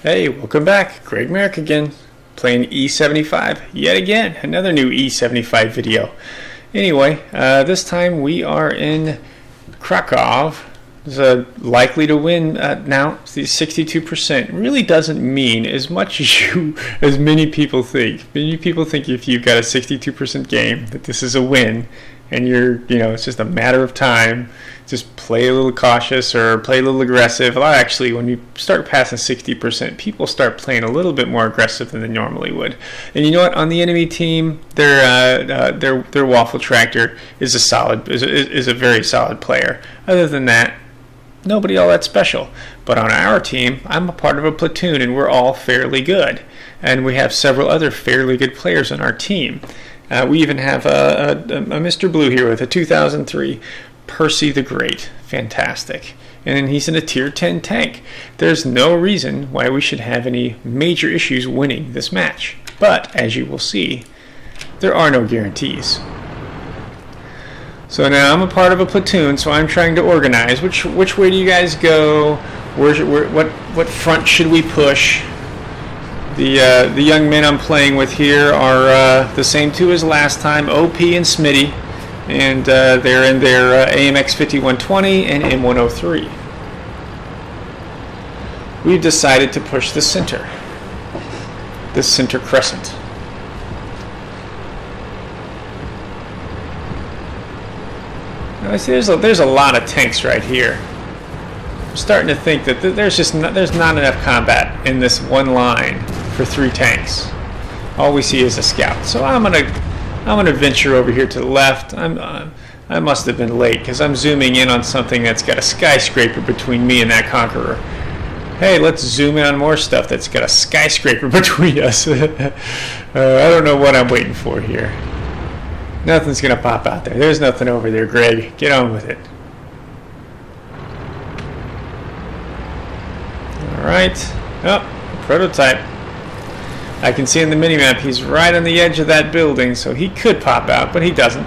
Hey, welcome back. Greg Merrick again, playing E-75 yet again. Another new E-75 video. Anyway, this time we are in Krakow. It's likely to win now. The 62% really doesn't mean as much as many people think. Many people think if you've got a 62% game that this is a win, and it's just a matter of time. Just play a little cautious or play a little aggressive. Well, actually, when you start passing 60%, people start playing a little bit more aggressive than they normally would. And you know what? On the enemy team, their waffle tractor is a very solid player. Other than that, nobody all that special. But on our team, I'm a part of a platoon, and we're all fairly good. And we have several other fairly good players on our team. We even have a Mr. Blue here with a 2003 Percy the Great. Fantastic. And he's in a tier 10 tank. There's no reason why we should have any major issues winning this match. But, as you will see, there are no guarantees. So now I'm a part of a platoon, so I'm trying to organize. Which way do you guys go? What front should we push? The young men I'm playing with here are the same two as last time, OP and Smitty. And they're in their AMX 5120 and M103. We've decided to push the center. This center crescent. Now, I see there's a lot of tanks right here. I'm starting to think that there's not enough combat in this one line for 3 tanks. All we see is a scout. So I'm gonna venture over here to the left. I must have been late because I'm zooming in on something that's got a skyscraper between me and that conqueror. Hey, let's zoom in on more stuff that's got a skyscraper between us. I don't know what I'm waiting for here. Nothing's gonna pop out there. There's nothing over there, Greg. Get on with it. All right. Oh, prototype. I can see in the minimap he's right on the edge of that building, so he could pop out, but he doesn't.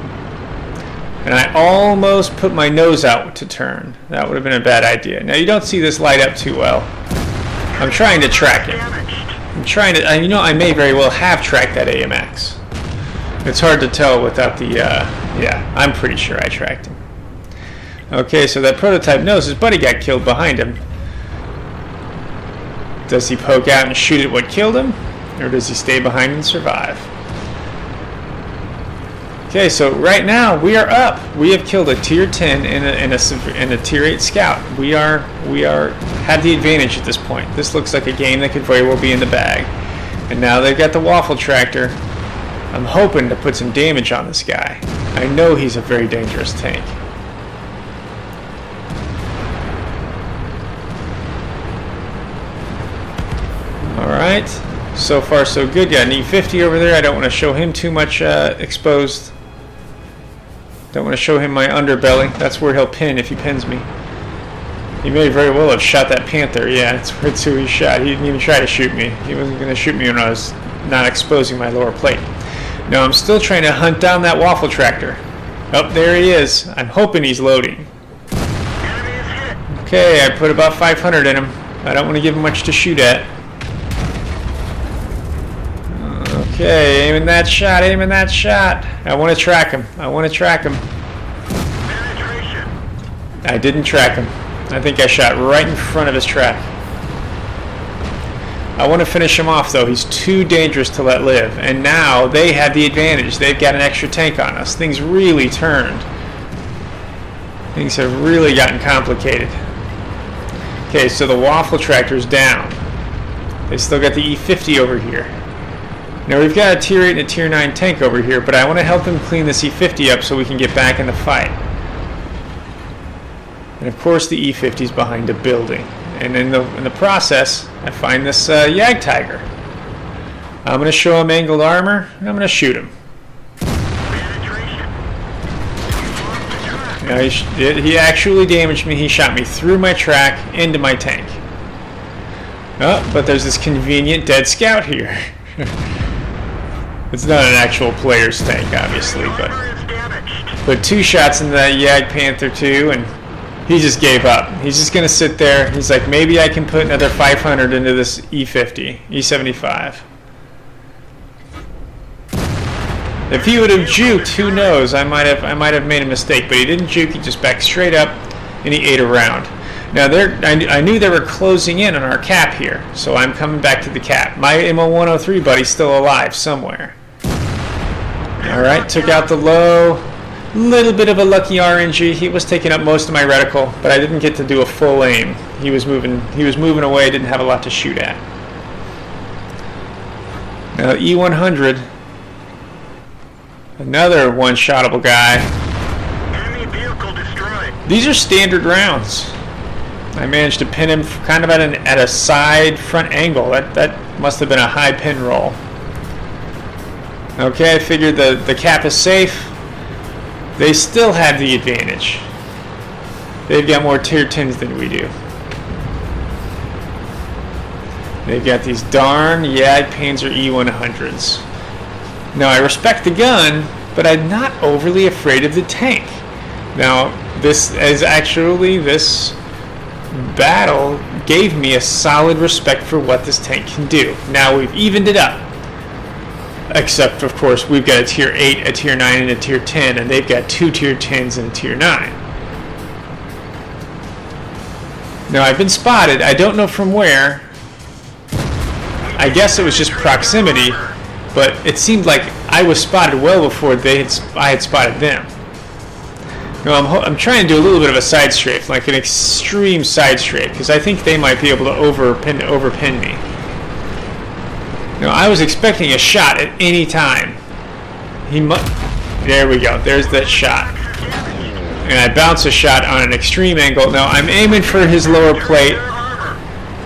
And I almost put my nose out to turn. That would have been a bad idea. Now you don't see this light up too well. I'm trying to track him. I may very well have tracked that AMX. It's hard to tell without the, yeah, I'm pretty sure I tracked him. Okay, so that prototype knows his buddy got killed behind him. Does he poke out and shoot at what killed him? Or does he stay behind and survive? Okay, so right now we are up. We have killed a tier 10 and a tier 8 scout. We have the advantage at this point. This looks like a game that could very well be in the bag. And now they've got the waffle tractor. I'm hoping to put some damage on this guy. I know he's a very dangerous tank. All right. So far, so good. Got an E50 over there. I don't want to show him too much exposed. Don't want to show him my underbelly. That's where he'll pin if he pins me. He may very well have shot that Panther. Yeah, that's who he shot. He didn't even try to shoot me. He wasn't going to shoot me when I was not exposing my lower plate. No, I'm still trying to hunt down that waffle tractor. Oh, there he is. I'm hoping he's loading. Okay, I put about 500 in him. I don't want to give him much to shoot at. Okay, aiming that shot, aiming that shot. I want to track him. I want to track him. I didn't track him. I think I shot right in front of his track. I want to finish him off, though. He's too dangerous to let live. And now they have the advantage. They've got an extra tank on us. Things really turned. Things have really gotten complicated. Okay, so the waffle tractor's down. They still got the E50 over here. Now we've got a tier 8 and a tier 9 tank over here, but I want to help them clean this E50 up so we can get back in the fight. And of course the E50 is behind a building. And in the process, I find this Yag Tiger. I'm going to show him angled armor, and I'm going to shoot him. Now he actually damaged me. He shot me through my track into my tank. Oh, but there's this convenient dead scout here. It's not an actual player's tank, obviously, but put 2 shots into that Yag Panther 2, and he just gave up. He's just going to sit there. He's like, maybe I can put another 500 into this E75. If he would have juked, who knows? I might have made a mistake, but he didn't juke. He just backed straight up, and he ate a round. Now I knew they were closing in on our cap here, so I'm coming back to the cap. My MO103 buddy's still alive somewhere. All right, took out the low. Little bit of a lucky RNG. He was taking up most of my reticle, but I didn't get to do a full aim. He was moving away. Didn't have a lot to shoot at. Now E100, another one-shottable guy. Enemy vehicle destroyed. These are standard rounds. I managed to pin him kind of at a side front angle. That must have been a high pin roll. Okay, I figured the cap is safe. They still have the advantage. They've got more tier 10s than we do. They've got these darn Panzer E100s. Now, I respect the gun, but I'm not overly afraid of the tank. Now, this battle gave me a solid respect for what this tank can do. Now, we've evened it up. Except, of course, we've got a tier 8, a tier 9, and a tier 10, and they've got 2 tier 10s and a tier 9. Now, I've been spotted. I don't know from where. I guess it was just proximity, but it seemed like I was spotted well before I had spotted them. Now, I'm trying to do a little bit of a side strafe, like an extreme side strafe, because I think they might be able to overpin me. Now, I was expecting a shot at any time. There we go. There's that shot. And I bounce a shot on an extreme angle. Now, I'm aiming for his lower plate,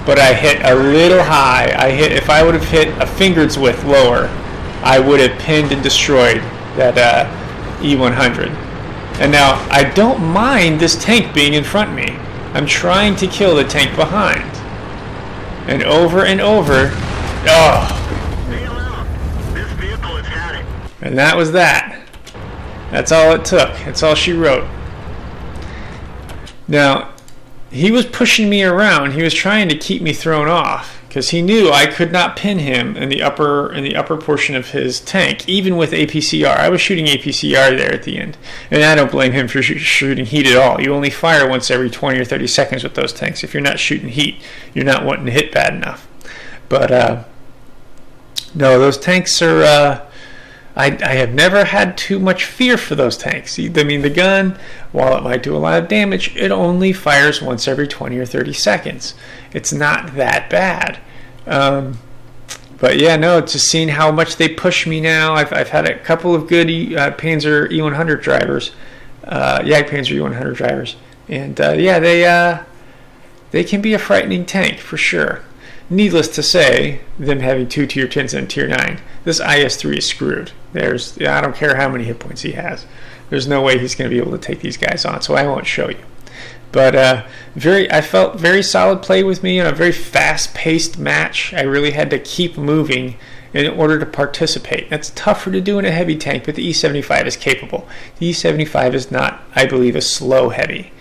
but I hit a little high. If I would have hit a finger's width lower, I would have pinned and destroyed that E100. And now, I don't mind this tank being in front of me. I'm trying to kill the tank behind. And over, oh. This vehicle is heading. And that was that. That's all it took. That's all she wrote. Now, he was pushing me around. He was trying to keep me thrown off because he knew I could not pin him in the upper portion of his tank, even with APCR. I was shooting APCR there at the end, and I don't blame him for shooting heat at all. You only fire once every 20 or 30 seconds with those tanks. If you're not shooting heat, you're not wanting to hit bad enough. But no, those tanks are. I have never had too much fear for those tanks. I mean, the gun, while it might do a lot of damage, it only fires once every 20 or 30 seconds. It's not that bad. But yeah, no, just seeing how much they push me now. I've had a couple of good Panzer E100 drivers, Panzer E100 drivers, and they can be a frightening tank for sure. Needless to say, them having 2 tier 10s and a tier 9, this IS-3 is screwed. I don't care how many hit points he has. There's no way he's going to be able to take these guys on, so I won't show you. But I felt very solid play with me in a very fast-paced match. I really had to keep moving in order to participate. That's tougher to do in a heavy tank, but the E-75 is capable. The E-75 is not, I believe, a slow heavy.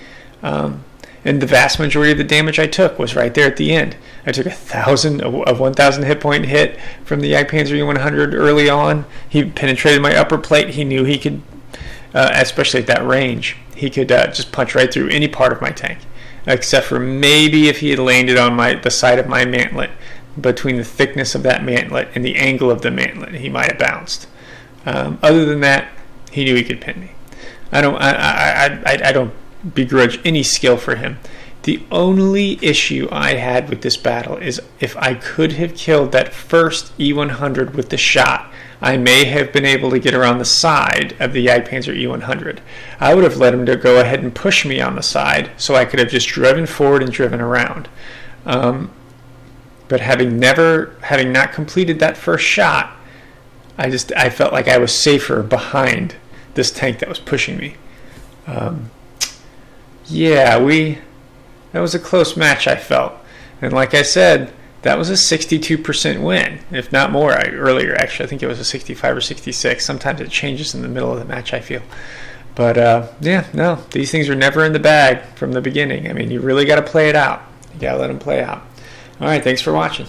And the vast majority of the damage I took was right there at the end. I took a 1,000 hit point hit from the Panzer E100 early on. He penetrated my upper plate. He knew he could, especially at that range, he could just punch right through any part of my tank, except for maybe if he had landed on the side of my mantlet. Between the thickness of that mantlet and the angle of the mantlet, he might have bounced. Other than that, he knew he could pin me. I don't begrudge any skill for him. The only issue I had with this battle is if I could have killed that first E100 with the shot, I may have been able to get around the side of the Panzer E100. I would have let him to go ahead and push me on the side so I could have just driven forward and driven around. But having not completed that first shot, I felt like I was safer behind this tank that was pushing me. That was a close match, I felt. And like I said, that was a 62% win, if not more. Earlier, actually, I think it was a 65 or 66. Sometimes it changes in the middle of the match, I feel. But yeah, no, these things are never in the bag from the beginning. I mean, you really got to play it out. You got to let them play out. All right, thanks for watching.